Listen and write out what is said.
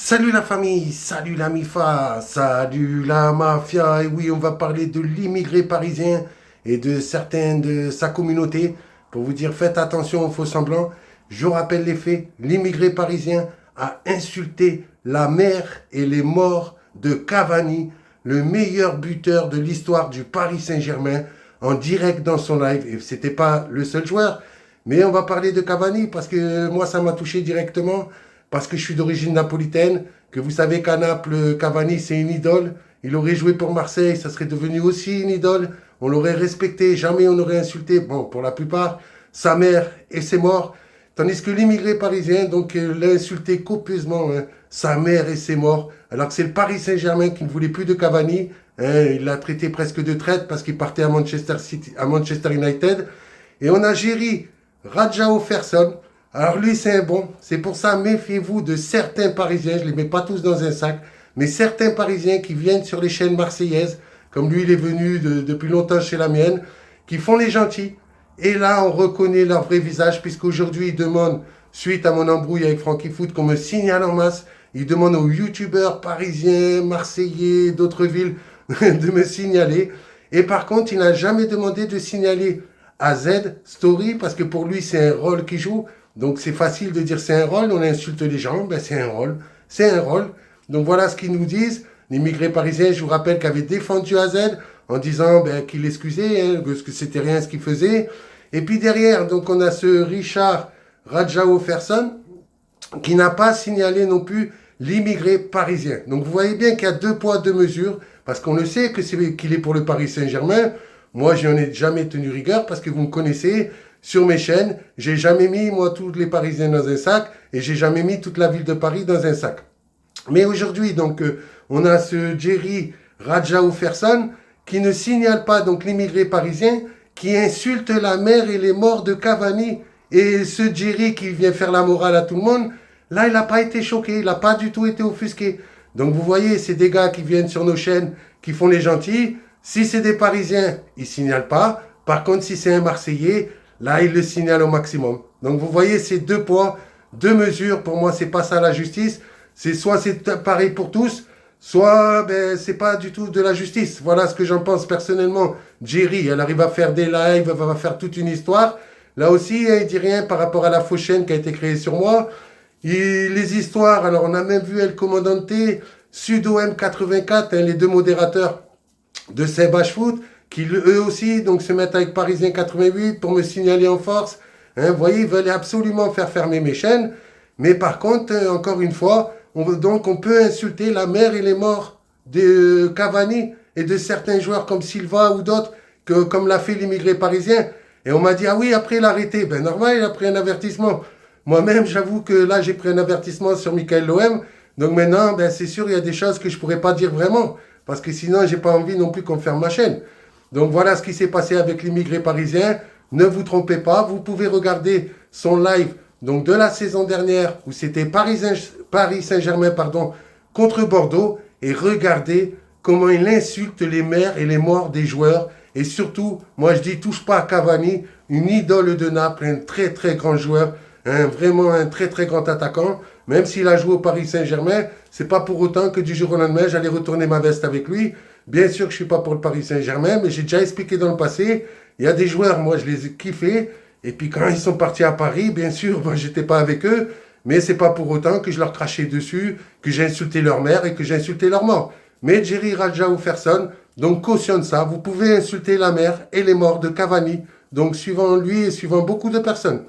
Salut la famille, salut la MIFA, salut la mafia. Et oui, on va parler de l'immigré parisien et de certains de sa communauté. Pour vous dire, faites attention aux faux semblants. Je rappelle les faits. L'immigré parisien a insulté la mère et les morts de Cavani, le meilleur buteur de l'histoire du Paris Saint-Germain, en direct dans son live. Et c'était pas le seul joueur. Mais on va parler de Cavani parce que moi, ça m'a touché directement parce que je suis d'origine napolitaine, que vous savez qu'à Naples, Cavani, c'est une idole. Il aurait joué pour Marseille, ça serait devenu aussi une idole. On l'aurait respecté, jamais on n'aurait insulté, bon, pour la plupart, sa mère et ses morts. Tandis que l'immigré parisien, donc, l'a insulté copieusement, hein, sa mère et ses morts. Alors que c'est le Paris Saint-Germain qui ne voulait plus de Cavani. Hein, il l'a traité presque de traite parce qu'il partait à Manchester City, à Manchester United. Et on a Jerry Radjao Ferson. Alors lui, c'est un bon. C'est pour ça, méfiez-vous de certains Parisiens. Je ne les mets pas tous dans un sac. Mais certains Parisiens qui viennent sur les chaînes marseillaises, comme lui, il est venu depuis longtemps chez la mienne, qui font les gentils. Et là, on reconnaît leur vrai visage, puisqu'aujourd'hui, ils demandent, suite à mon embrouille avec Frankie Foot, qu'on me signale en masse. Ils demandent aux youtubeurs parisiens, marseillais, d'autres villes, de me signaler. Et par contre, il n'a jamais demandé de signaler à Z Story, parce que pour lui, c'est un rôle qu'il joue. Donc c'est facile de dire c'est un rôle, on insulte les gens, ben c'est un rôle, c'est un rôle. Donc voilà ce qu'ils nous disent. L'immigré parisien, je vous rappelle, qu'avait défendu AZ en disant ben, qu'il excusait, hein, que c'était rien ce qu'il faisait. Et puis derrière, donc on a ce Richard Radjao Ferson qui n'a pas signalé non plus l'immigré parisien. Donc vous voyez bien qu'il y a deux poids, deux mesures, parce qu'on le sait que qu'il est pour le Paris Saint-Germain. Moi, je n'en ai jamais tenu rigueur parce que vous me connaissez. Sur mes chaînes, j'ai jamais mis, moi, tous les Parisiens dans un sac et j'ai jamais mis toute la ville de Paris dans un sac. Mais aujourd'hui, donc, on a ce Jerry Radjao Ferson qui ne signale pas, donc, l'immigré parisien qui insulte la mère et les morts de Cavani. Et ce Jerry qui vient faire la morale à tout le monde, là, il n'a pas été choqué, il n'a pas du tout été offusqué. Donc, vous voyez, c'est des gars qui viennent sur nos chaînes, qui font les gentils. Si c'est des Parisiens, ils ne signalent pas. Par contre, si c'est un Marseillais, là, il le signale au maximum. Donc, vous voyez, c'est deux poids, deux mesures. Pour moi, c'est pas ça la justice. C'est soit c'est pareil pour tous, soit ben, c'est pas du tout de la justice. Voilà ce que j'en pense personnellement. Jerry, elle arrive à faire des lives, elle va faire toute une histoire. Là aussi, il dit rien par rapport à la fausse chaîne qui a été créée sur moi. Et les histoires, alors on a même vu El Comandante, Sudo M84, hein, les deux modérateurs de Seb Foot, qui eux aussi donc se mettent avec Parisien 88 pour me signaler en force. Hein, vous voyez, ils veulent absolument faire fermer mes chaînes. Mais par contre, encore une fois, on peut insulter la mère et les morts de Cavani et de certains joueurs comme Silva ou d'autres, comme l'a fait l'immigré parisien. Et on m'a dit, ah oui, après il a arrêté. Ben normal, il a pris un avertissement. Moi-même, j'avoue que là, j'ai pris un avertissement sur Michael Lohem. Donc maintenant, ben, c'est sûr, il y a des choses que je ne pourrais pas dire vraiment. Parce que sinon, je n'ai pas envie non plus qu'on ferme ma chaîne. Donc voilà ce qui s'est passé avec l'immigré parisien. Ne vous trompez pas, vous pouvez regarder son live donc de la saison dernière où c'était Paris Saint-Germain contre Bordeaux et regardez comment il insulte les mères et les morts des joueurs. Et surtout, moi je dis touche pas à Cavani, une idole de Naples, un très très grand joueur, vraiment un très très grand attaquant. Même s'il a joué au Paris Saint-Germain, c'est pas pour autant que du jour au lendemain j'allais retourner ma veste avec lui. Bien sûr que je ne suis pas pour le Paris Saint-Germain, mais j'ai déjà expliqué dans le passé, il y a des joueurs, moi je les ai kiffés, et puis quand ils sont partis à Paris, bien sûr, moi j'étais pas avec eux, mais c'est pas pour autant que je leur crachais dessus, que j'ai insulté leur mère et que j'ai insulté leur mort. Mais Jerry Radjao Ferson, donc cautionne ça, vous pouvez insulter la mère et les morts de Cavani, donc suivant lui et suivant beaucoup de personnes.